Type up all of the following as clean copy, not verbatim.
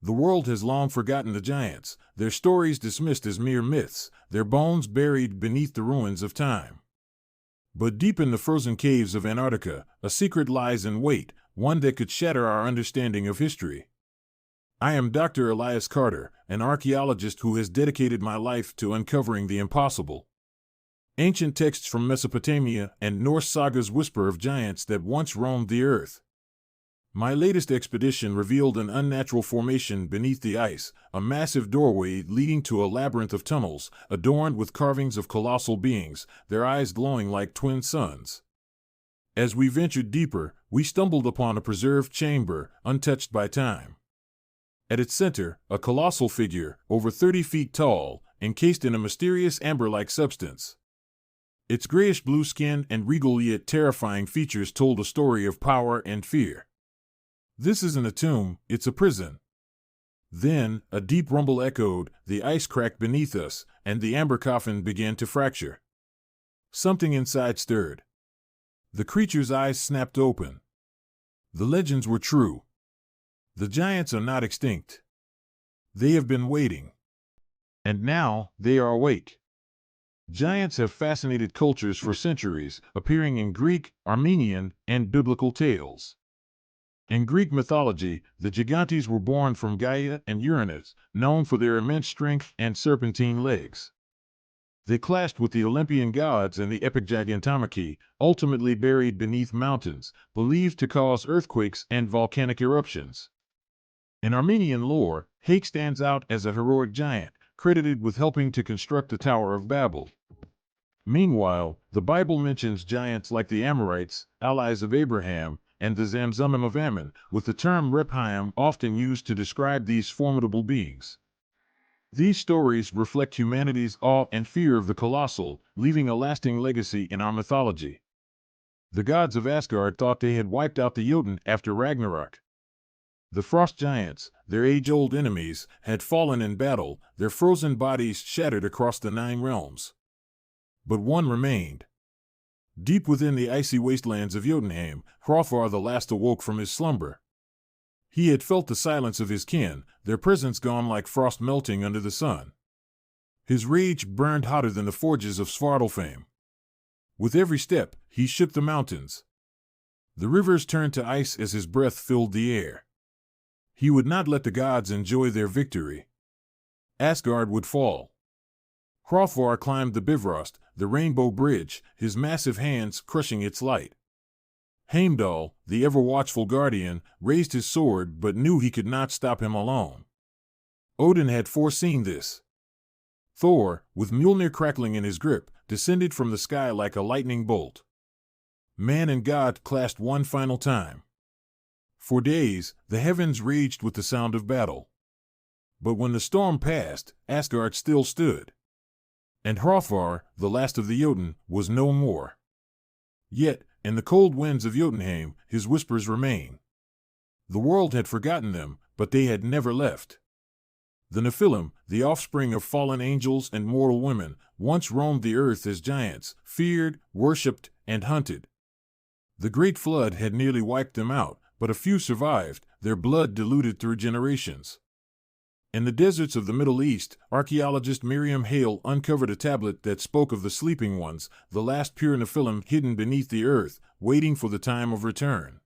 The world has long forgotten the giants, their stories dismissed as mere myths, their bones buried beneath the ruins of time. But deep in the frozen caves of Antarctica, a secret lies in wait, one that could shatter our understanding of history. I am Dr. Elias Carter, an archaeologist who has dedicated my life to uncovering the impossible. Ancient texts from Mesopotamia and Norse sagas whisper of giants that once roamed the earth. My latest expedition revealed an unnatural formation beneath the ice, a massive doorway leading to a labyrinth of tunnels, adorned with carvings of colossal beings, their eyes glowing like twin suns. As we ventured deeper, we stumbled upon a preserved chamber, untouched by time. At its center, a colossal figure, over 30 feet tall, encased in a mysterious amber-like substance. Its grayish-blue skin and regal yet terrifying features told a story of power and fear. This isn't a tomb, it's a prison. Then, a deep rumble echoed, the ice cracked beneath us, and the amber coffin began to fracture. Something inside stirred. The creature's eyes snapped open. The legends were true. The giants are not extinct. They have been waiting. And now, they are awake. Giants have fascinated cultures for centuries, appearing in Greek, Armenian, and biblical tales. In Greek mythology, the Gigantes were born from Gaia and Uranus, known for their immense strength and serpentine legs. They clashed with the Olympian gods in the epic Gigantomachy, ultimately buried beneath mountains, believed to cause earthquakes and volcanic eruptions. In Armenian lore, Haik stands out as a heroic giant, credited with helping to construct the Tower of Babel. Meanwhile, the Bible mentions giants like the Amorites, allies of Abraham, and the Zamzummim of Ammon, with the term Rephaim often used to describe these formidable beings. These stories reflect humanity's awe and fear of the colossal, leaving a lasting legacy in our mythology. The gods of Asgard thought they had wiped out the Jotun after Ragnarok. The frost giants, their age-old enemies, had fallen in battle, their frozen bodies shattered across the 9 realms. But one remained. Deep within the icy wastelands of Jotunheim, Hrothgar the last awoke from his slumber. He had felt the silence of his kin, their presence gone like frost melting under the sun. His rage burned hotter than the forges of Svartalfheim. With every step, he shook the mountains. The rivers turned to ice as his breath filled the air. He would not let the gods enjoy their victory. Asgard would fall. Hrothgar climbed the Bifrost, the rainbow bridge, his massive hands crushing its light. Heimdall, the ever-watchful guardian, raised his sword but knew he could not stop him alone. Odin had foreseen this. Thor, with Mjolnir crackling in his grip, descended from the sky like a lightning bolt. Man and god clashed one final time. For days, the heavens raged with the sound of battle. But when the storm passed, Asgard still stood. And Hrothgar, the last of the Jotun, was no more. Yet, in the cold winds of Jotunheim, his whispers remain. The world had forgotten them, but they had never left. The Nephilim, the offspring of fallen angels and mortal women, once roamed the earth as giants, feared, worshipped, and hunted. The Great Flood had nearly wiped them out, but a few survived, their blood diluted through generations. In the deserts of the Middle East, archaeologist Miriam Hale uncovered a tablet that spoke of the sleeping ones, the last pure Nephilim hidden beneath the earth, waiting for the time of return.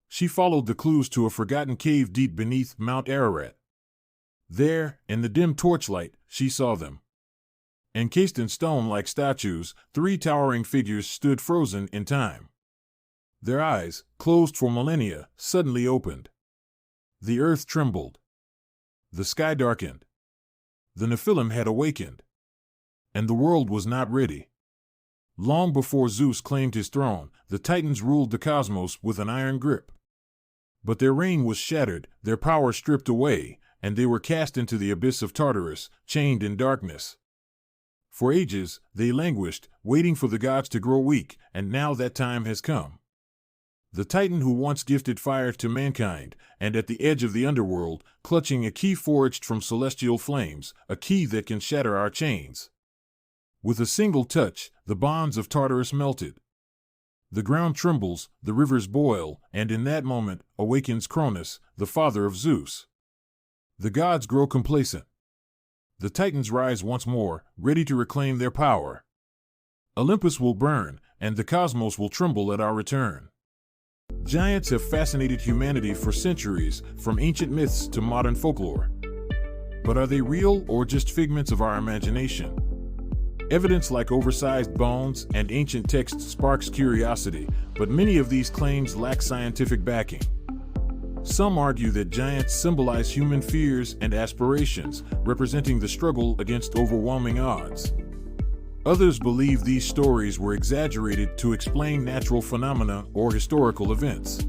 She followed the clues to a forgotten cave deep beneath Mount Ararat. There, in the dim torchlight, she saw them. Encased in stone like statues, 3 towering figures stood frozen in time. Their eyes, closed for millennia, suddenly opened. The earth trembled. The sky darkened. The Nephilim had awakened. And the world was not ready. Long before Zeus claimed his throne, the Titans ruled the cosmos with an iron grip. But their reign was shattered, their power stripped away, and they were cast into the abyss of Tartarus, chained in darkness. For ages, they languished, waiting for the gods to grow weak, and now that time has come. The Titan who once gifted fire to mankind, and at the edge of the underworld, clutching a key forged from celestial flames, a key that can shatter our chains. With a single touch, the bonds of Tartarus melted. The ground trembles, the rivers boil, and in that moment, awakens Cronus, the father of Zeus. The gods grow complacent. The titans rise once more, ready to reclaim their power. Olympus will burn, and the cosmos will tremble at our return. Giants have fascinated humanity for centuries, from ancient myths to modern folklore. But are they real or just figments of our imagination? Evidence like oversized bones and ancient texts sparks curiosity, but many of these claims lack scientific backing. Some argue that giants symbolize human fears and aspirations, representing the struggle against overwhelming odds. Others believe these stories were exaggerated to explain natural phenomena or historical events.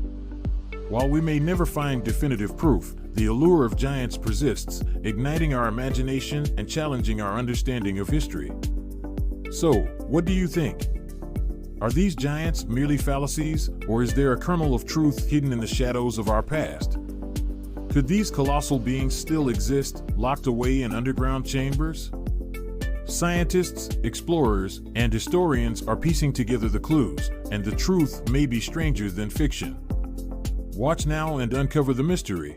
While we may never find definitive proof, the allure of giants persists, igniting our imagination and challenging our understanding of history. So, what do you think? Are these giants merely fallacies, or is there a kernel of truth hidden in the shadows of our past? Could these colossal beings still exist, locked away in underground chambers? Scientists, explorers, and historians are piecing together the clues, and the truth may be stranger than fiction. Watch now and uncover the mystery.